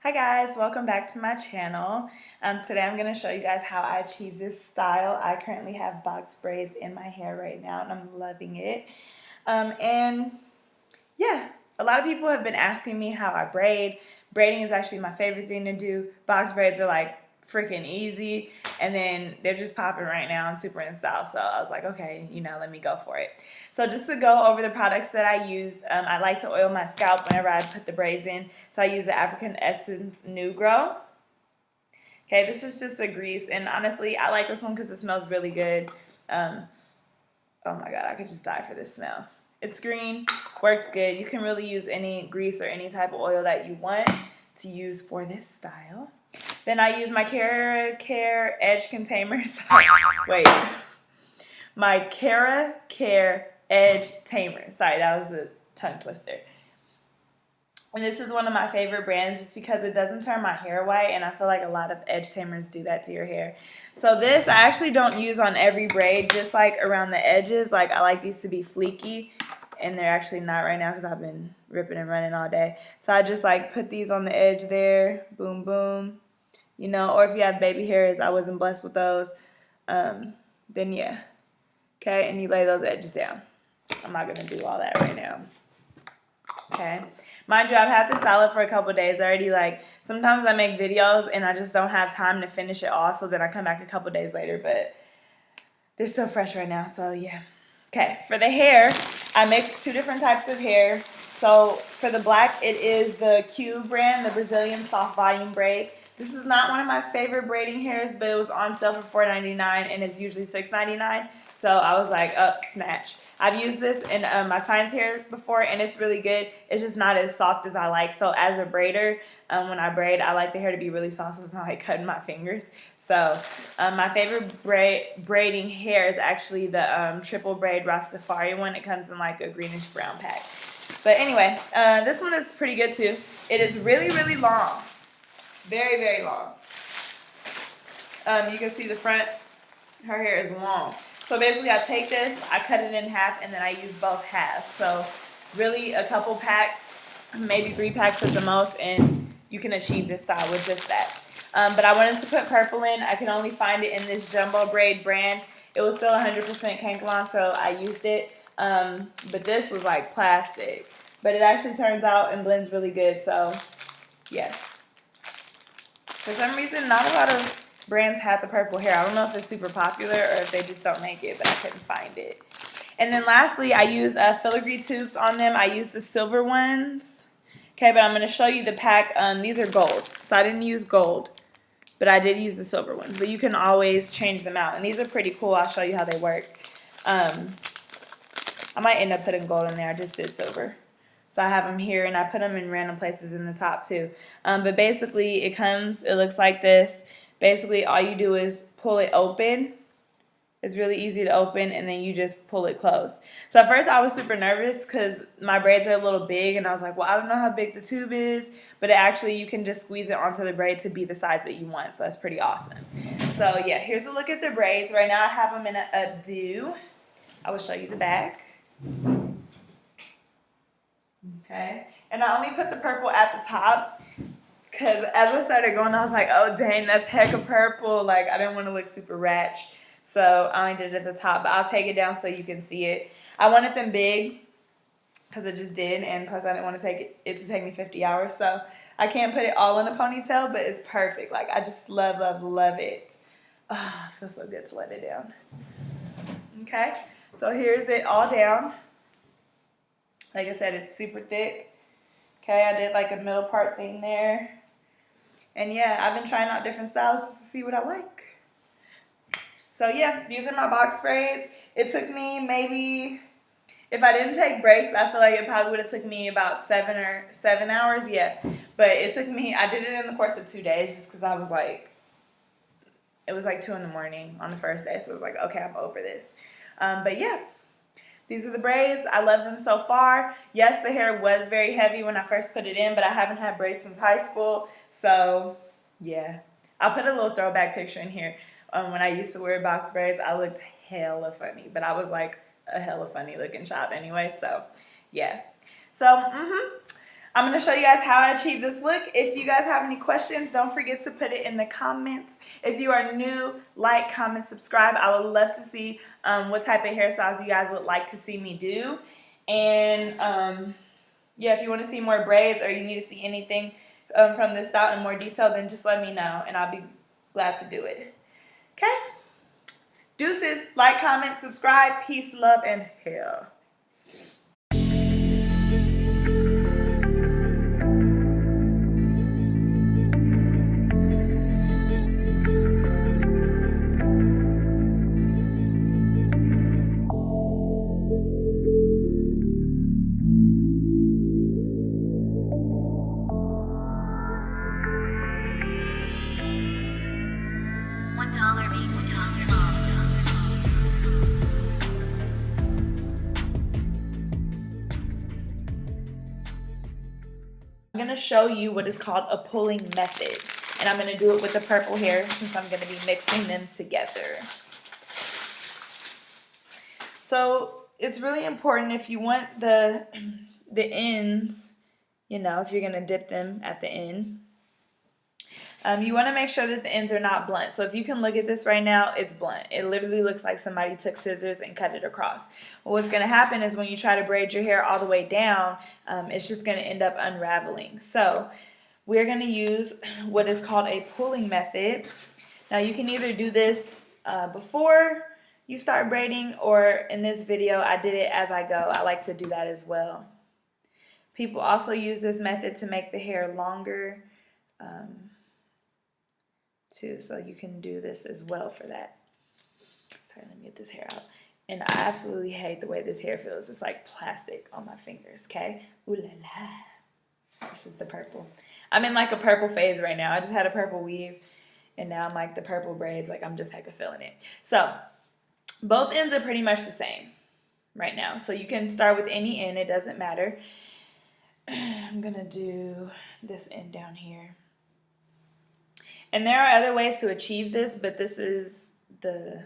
Hi guys, welcome back to my channel. Today I'm going to show you guys how I achieve this style. I currently have box braids in my hair right now and I'm loving it. And yeah, a lot of people have been asking me how I braid. Braiding is actually my favorite thing to do. Box braids are like freaking easy, and then they're just popping right now and super in style. So I was like, okay, let me go for it. So just to go over the products that I use, I like to oil my scalp whenever I put the braids in. So I use the African Essence Nu-Gro. Okay, this is just a grease, and honestly, I like this one because it smells really good. Oh my god, I could just die for this smell. It's green, works good. You can really use any grease or any type of oil that you want to use for this style. Then I use my KeraCare Edge Containers. Wait. My KeraCare Edge Tamer. Sorry, that was a tongue twister. And this is one of my favorite brands just because it doesn't turn my hair white, and I feel like a lot of edge tamers do that to your hair. So this I actually don't use on every braid, just like around the edges. Like I like these to be fleeky, and they're actually not right now because I've been ripping and running all day. So I just like put these on the edge there, boom, boom. Or if you have baby hairs, I wasn't blessed with those, then yeah. Okay, and you lay those edges down. I'm not going to do all that right now. Okay. Mind you, I've had this salad for a couple days already. Like, sometimes I make videos and I just don't have time to finish it all, so then I come back a couple days later, but they're still fresh right now, so yeah. Okay, for the hair, I mix two different types of hair. So for the black, it is the Q brand, the Brazilian Soft Braid. This is not one of my favorite braiding hairs, but it was on sale for $4.99 and it's usually $6.99. So I was like, snatch. I've used this in my client's hair before and it's really good. It's just not as soft as I like. So as a braider, when I braid, I like the hair to be really soft so it's not like cutting my fingers. So my favorite braiding hair is actually the triple braid Rastafari one. It comes in like a greenish brown pack. But anyway, this one is pretty good too. It is really, really long. Very, very long. You can see the front, her hair is long. So basically I take this, I cut it in half, and then I use both halves. So really a couple packs, maybe 3 packs at the most, and you can achieve this style with just that. But I wanted to put purple in. I can only find it in this Jumbo Braid brand. It was still 100% Kankalon, so I used it. But this was like plastic. But it actually turns out and blends really good, so yes. For some reason, not a lot of brands have the purple hair. I don't know if it's super popular or if they just don't make it, but I couldn't find it. And then lastly, I use filigree tubes on them. I use the silver ones. Okay, but I'm going to show you the pack. These are gold, so I didn't use gold, but I did use the silver ones. But you can always change them out, and these are pretty cool. I'll show you how they work. I might end up putting gold in there. I just did silver. So I have them here, and I put them in random places in the top too. But basically, it looks like this. Basically, all you do is pull it open. It's really easy to open, and then you just pull it closed. So at first, I was super nervous because my braids are a little big, and I was like, well, I don't know how big the tube is. But actually, you can just squeeze it onto the braid to be the size that you want. So that's pretty awesome. So yeah, here's a look at the braids. Right now, I have them in a do. I will show you the back. Okay, and I only put the purple at the top because as I started going, I was like, oh dang, that's heck of purple. Like, I didn't want to look super ratch, so I only did it at the top, but I'll take it down so you can see it. I wanted them big because it just did, and plus I didn't want to take it to take me 50 hours, so I can't put it all in a ponytail, but it's perfect. Like, I just love, love, love it. Oh, it feels so good to let it down. Okay, so here's it all down. Like I said, it's super thick. Okay, I did like a middle part thing there. And yeah, I've been trying out different styles just to see what I like. So yeah, these are my box braids. It took me maybe, if I didn't take breaks, I feel like it probably would have took me about 7 hours. Yeah, but it took me, I did it in the course of 2 days just because I was like, it was like 2 in the morning on the first day. So I was like, okay, I'm over this. But yeah. These are the braids. I love them so far. Yes, the hair was very heavy when I first put it in, but I haven't had braids since high school. So, yeah. I'll put a little throwback picture in here. When I used to wear box braids, I looked hella funny. But I was like a hella funny looking child anyway. So, yeah. So, I'm going to show you guys how I achieve this look. If you guys have any questions, don't forget to put it in the comments. If you are new, like, comment, subscribe. I would love to see what type of hairstyles you guys would like to see me do. And yeah, if you want to see more braids or you need to see anything from this style in more detail, then just let me know and I'll be glad to do it. Okay? Deuces, like, comment, subscribe. Peace, love, and hair. $1 makes $1 off. I'm going to show you what is called a pulling method. And I'm going to do it with the purple hair since I'm going to be mixing them together. So it's really important if you want the ends, you know, if you're going to dip them at the end. You want to make sure that the ends are not blunt. So if you can look at this right now, it's blunt. It literally looks like somebody took scissors and cut it across. Well, what's going to happen is when you try to braid your hair all the way down, it's just going to end up unraveling. So we're going to use what is called a pulling method. Now you can either do this before you start braiding, or in this video I did it as I go. I like to do that as well. People also use this method to make the hair longer. Too, so you can do this as well for that. Sorry, let me get this hair out. And I absolutely hate the way this hair feels. It's like plastic on my fingers, okay? Ooh la la. This is the purple. I'm in like a purple phase right now. I just had a purple weave, and now I'm like the purple braids. Like I'm just hecka feeling it. So both ends are pretty much the same right now. So you can start with any end. It doesn't matter. I'm going to do this end down here. And there are other ways to achieve this, but this is the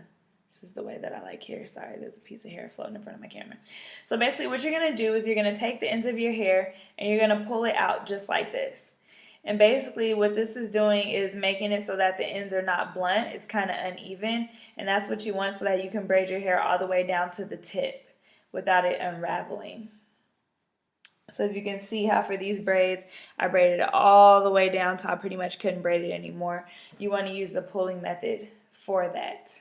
way that I like here. Sorry, there's a piece of hair floating in front of my camera. So basically what you're going to do is you're going to take the ends of your hair and you're going to pull it out just like this. And basically what this is doing is making it so that the ends are not blunt. It's kind of uneven, and that's what you want so that you can braid your hair all the way down to the tip without it unraveling. So if you can see how for these braids, I braided it all the way down till I pretty much couldn't braid it anymore. You want to use the pulling method for that.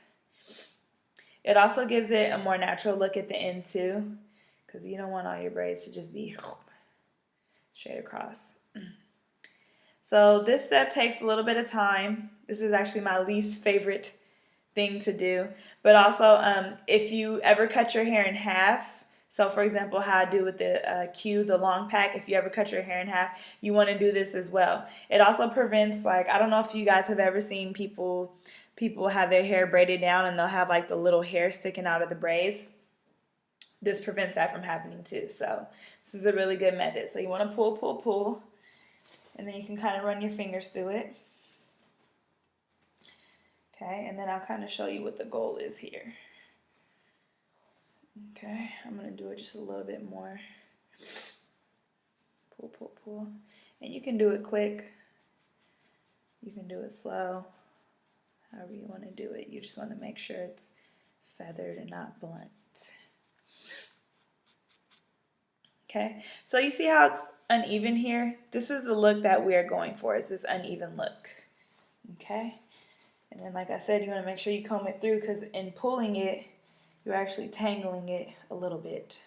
It also gives it a more natural look at the end too, because you don't want all your braids to just be straight across. So this step takes a little bit of time. This is actually my least favorite thing to do. But also, if you ever cut your hair in half, so for example, how I do with the Q, the long pack, if you ever cut your hair in half, you want to do this as well. It also prevents, like, I don't know if you guys have ever seen people have their hair braided down and they'll have like the little hair sticking out of the braids. This prevents that from happening too. So this is a really good method. So you want to pull, pull, pull, and then you can kind of run your fingers through it. Okay, and then I'll kind of show you what the goal is here. Okay, I'm going to do it just a little bit more. Pull, pull, pull. And you can do it quick. You can do it slow. However you want to do it. You just want to make sure it's feathered and not blunt. Okay, so you see how it's uneven here? This is the look that we are going for. It's this uneven look. Okay, and then like I said, you want to make sure you comb it through, because in pulling it, you're actually tangling it a little bit.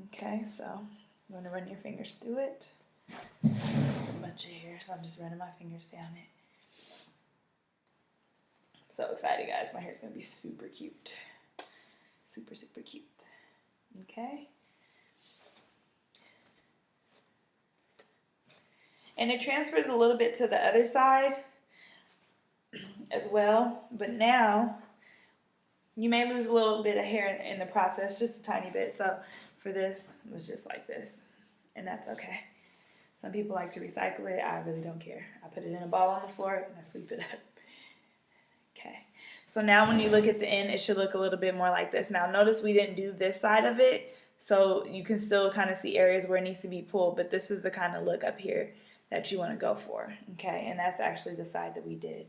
Okay, so you want to run your fingers through it. This is a bunch of hair, so I'm just running my fingers down it. So excited, guys. My hair's going to be super cute. Super, super cute. Okay. And it transfers a little bit to the other side as well. But now you may lose a little bit of hair in the process, just a tiny bit. So for this, it was just like this. And that's okay. Some people like to recycle it. I really don't care. I put it in a ball on the floor and I sweep it up. Okay. So now when you look at the end, it should look a little bit more like this. Now notice we didn't do this side of it so you can still kind of see areas where it needs to be pulled, but this is the kind of look up here that you want to go for, okay? And that's actually the side that we did.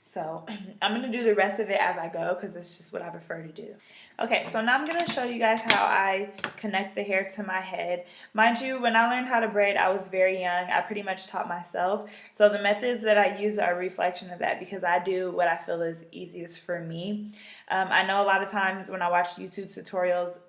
So I'm going to do the rest of it as I go because it's just what I prefer to do. Okay, so now I'm going to show you guys how I connect the hair to my head. Mind you, when I learned how to braid, I was very young. I pretty much taught myself. So the methods that I use are a reflection of that because I do what I feel is easiest for me. I know a lot of times when I watch YouTube tutorials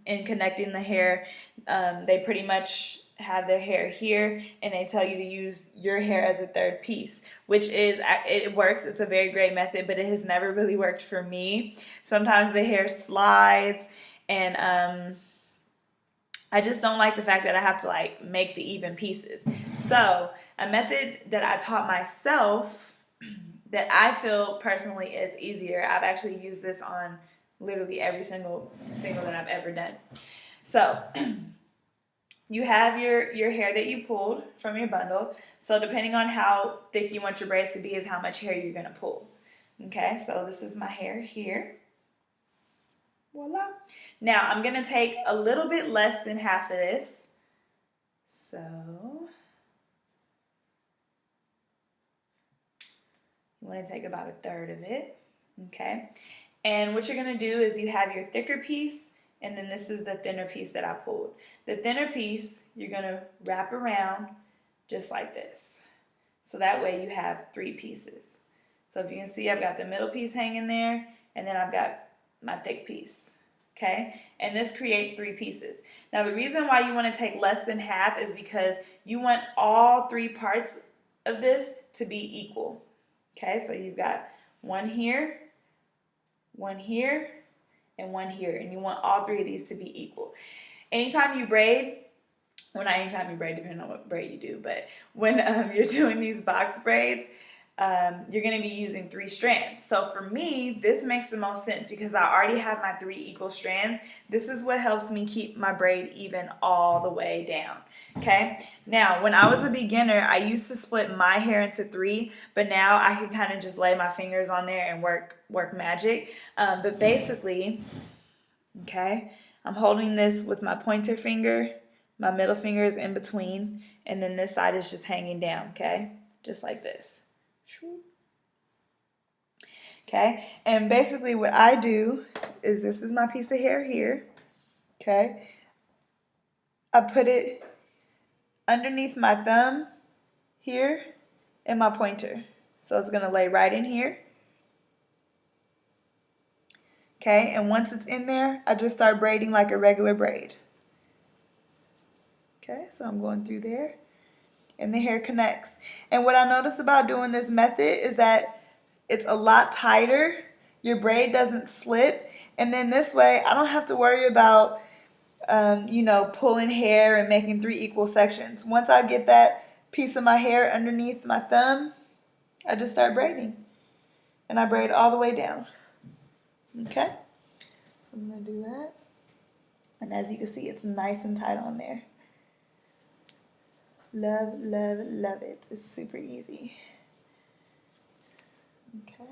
in connecting the hair, they pretty much have their hair here and they tell you to use your hair as a third piece, which is, it works. It's a very great method, but it has never really worked for me. Sometimes the hair slides and I just don't like the fact that I have to like make the even pieces. So a method that I taught myself that I feel personally is easier. I've actually used this on literally every single that I've ever done. So you have your hair that you pulled from your bundle. So depending on how thick you want your braids to be is how much hair you're gonna pull. Okay, so this is my hair here. Voila. Now I'm gonna take a little bit less than half of this. So you wanna take about a third of it, okay? And what you're gonna do is you have your thicker piece and then this is the thinner piece that I pulled. The thinner piece, you're gonna wrap around just like this. So that way you have 3 pieces. So if you can see, I've got the middle piece hanging there, and then I've got my thick piece, okay? And this creates 3 pieces. Now the reason why you wanna take less than half is because you want all 3 parts of this to be equal, okay? So you've got one here, and one here, and you want all 3 of these to be equal. Anytime you braid, well, not anytime you braid, depending on what braid you do, but when you're doing these box braids, you're going to be using 3 strands. So for me, this makes the most sense because I already have my 3 equal strands. This is what helps me keep my braid even all the way down. Okay, now when I was a beginner, I used to split my hair into 3, but now I can kind of just lay my fingers on there and work magic. But basically, okay, I'm holding this with my pointer finger, my middle finger is in between, and then this side is just hanging down, okay, just like this. Okay, and basically what I do is this is my piece of hair here, okay, I put it underneath my thumb here and my pointer. So it's going to lay right in here. Okay, and once it's in there, I just start braiding like a regular braid. Okay, so I'm going through there and the hair connects. And what I noticed about doing this method is that it's a lot tighter. Your braid doesn't slip. And then this way, I don't have to worry about pulling hair and making 3 equal sections. Once I get that piece of my hair underneath my thumb, I just start braiding. And I braid all the way down. Okay? So I'm going to do that. And as you can see, it's nice and tight on there. Love, love, love it. It's super easy. Okay.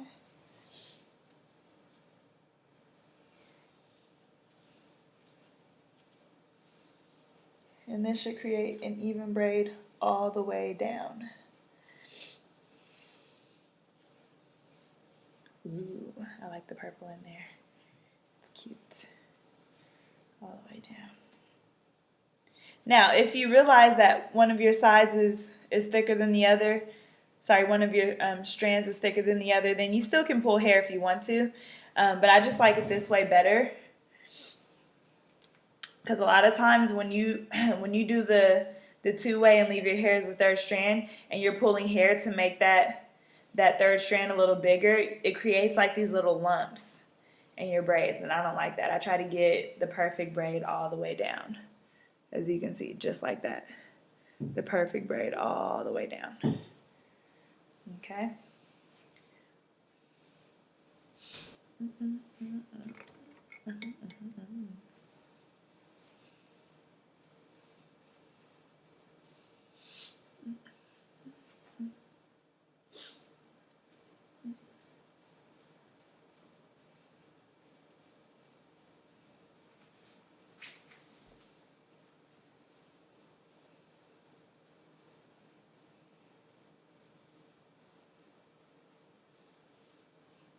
And this should create an even braid all the way down. Ooh, I like the purple in there. It's cute. All the way down. Now, if you realize that one of your sides is thicker than the other, one of your strands is thicker than the other, then you still can pull hair if you want to. But I just like it this way better. Because a lot of times when you do the 2-way and leave your hair as a third strand and you're pulling hair to make that third strand a little bigger, it creates like these little lumps in your braids, and I don't like that. I try to get the perfect braid all the way down, as you can see, just like that. The perfect braid all the way down. Okay.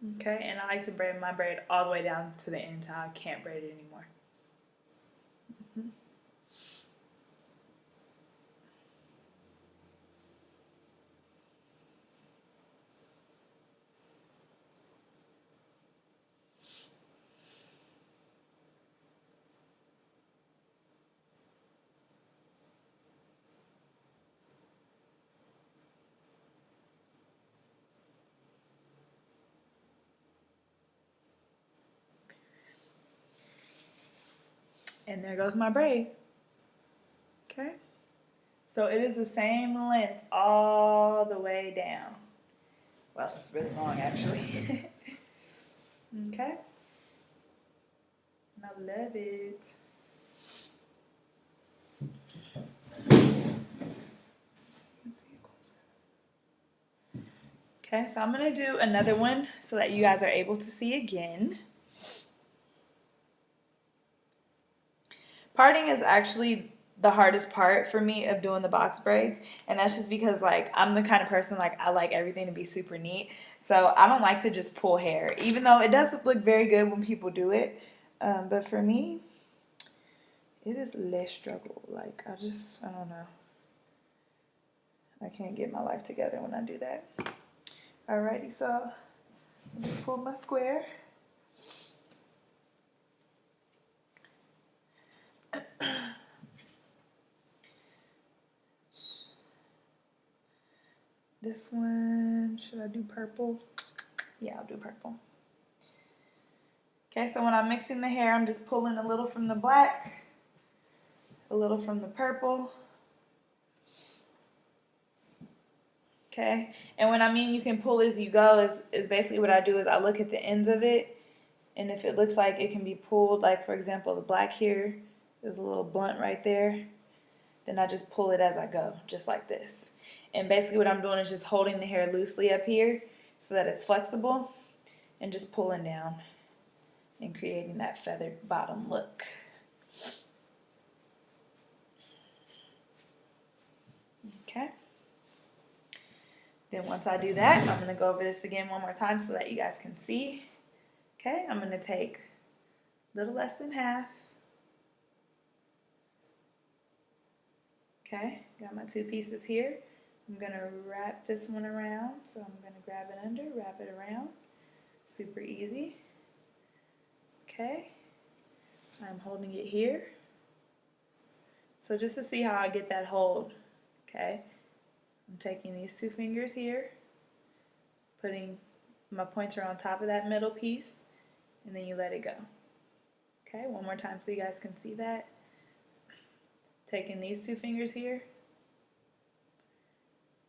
Okay, and I like to braid my braid all the way down to the end so I can't braid it anymore. And there goes my braid. Okay. So it is the same length all the way down. Well, it's really long actually. Okay. And I love it. Okay, so I'm gonna do another one so that you guys are able to see again. Parting is actually the hardest part for me of doing the box braids, and that's just because like I'm the kind of person like I like everything to be super neat, so I don't like to just pull hair, even though it does look very good when people do it, but for me it is less struggle. Like I don't know, I can't get my life together when I do that. Alrighty, so I'll just pull my square. This one, should I do purple? Yeah, I'll do purple. Okay, so when I'm mixing the hair, I'm just pulling a little from the black, a little from the purple. Okay, and when I mean you can pull as you go is basically what I do is I look at the ends of it, and if it looks like it can be pulled, like for example the black here, there's a little blunt right there, then I just pull it as I go, just like this. And basically what I'm doing is just holding the hair loosely up here so that it's flexible and just pulling down and creating that feathered bottom look. Okay. Then once I do that, I'm going to go over this again one more time so that you guys can see. Okay, I'm going to take a little less than half. Okay, got my two pieces here. I'm going to wrap this one around, so I'm going to grab it under, wrap it around. Super easy. Okay, I'm holding it here. So just to see how I get that hold, okay, I'm taking these two fingers here, putting my pointer on top of that middle piece, and then you let it go. Okay, one more time so you guys can see that. Taking these two fingers here.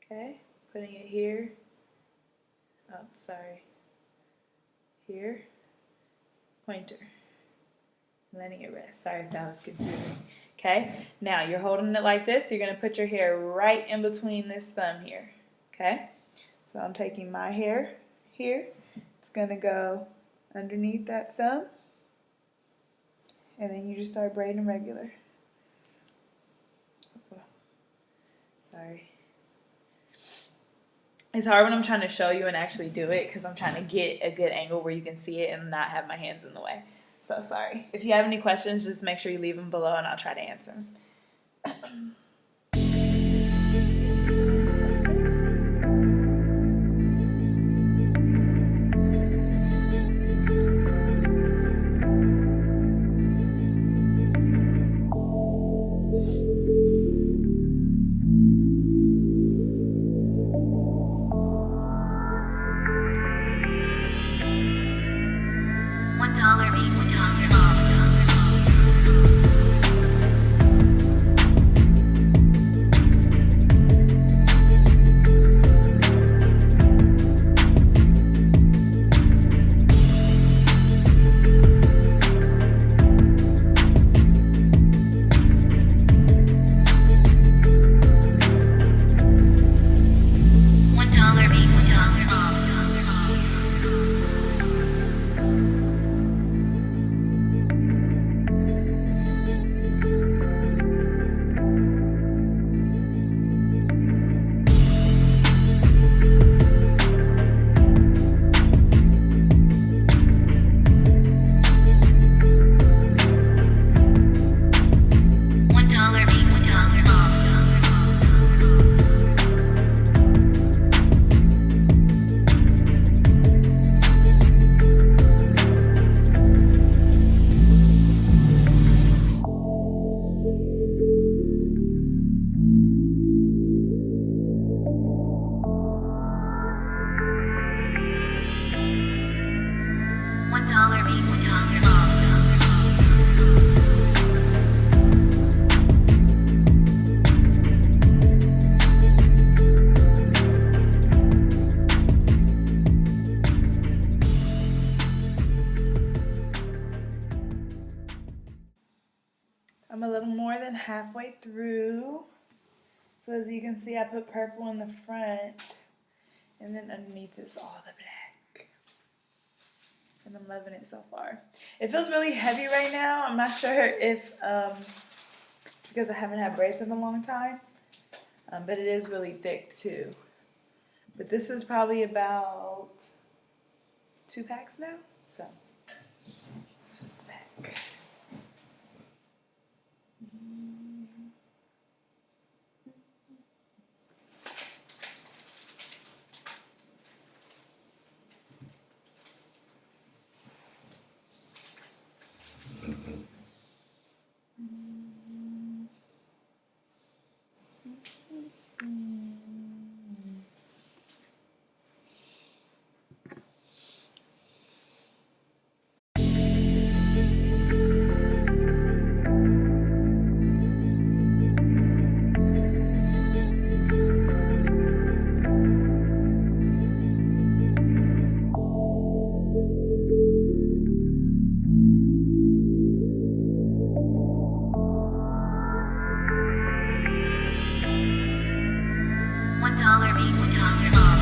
Okay, putting it here. Oh, sorry. Here. Pointer. Letting it rest. Sorry if that was confusing. Okay, now you're holding it like this. You're going to put your hair right in between this thumb here. Okay, so I'm taking my hair here. It's going to go underneath that thumb. And then you just start braiding regular. Sorry. It's hard when I'm trying to show you and actually do it because I'm trying to get a good angle where you can see it and not have my hands in the way. So sorry. If you have any questions, just make sure you leave them below and I'll try to answer them. $1 makes $1 off. $1 makes $1 off. way through. So as you can see, I put purple in the front, and then underneath is all the black. And I'm loving it so far. It feels really heavy right now. I'm not sure if it's because I haven't had braids in a long time, but it is really thick too. But this is probably about 2 packs now, so this is the back. $1 beats $1.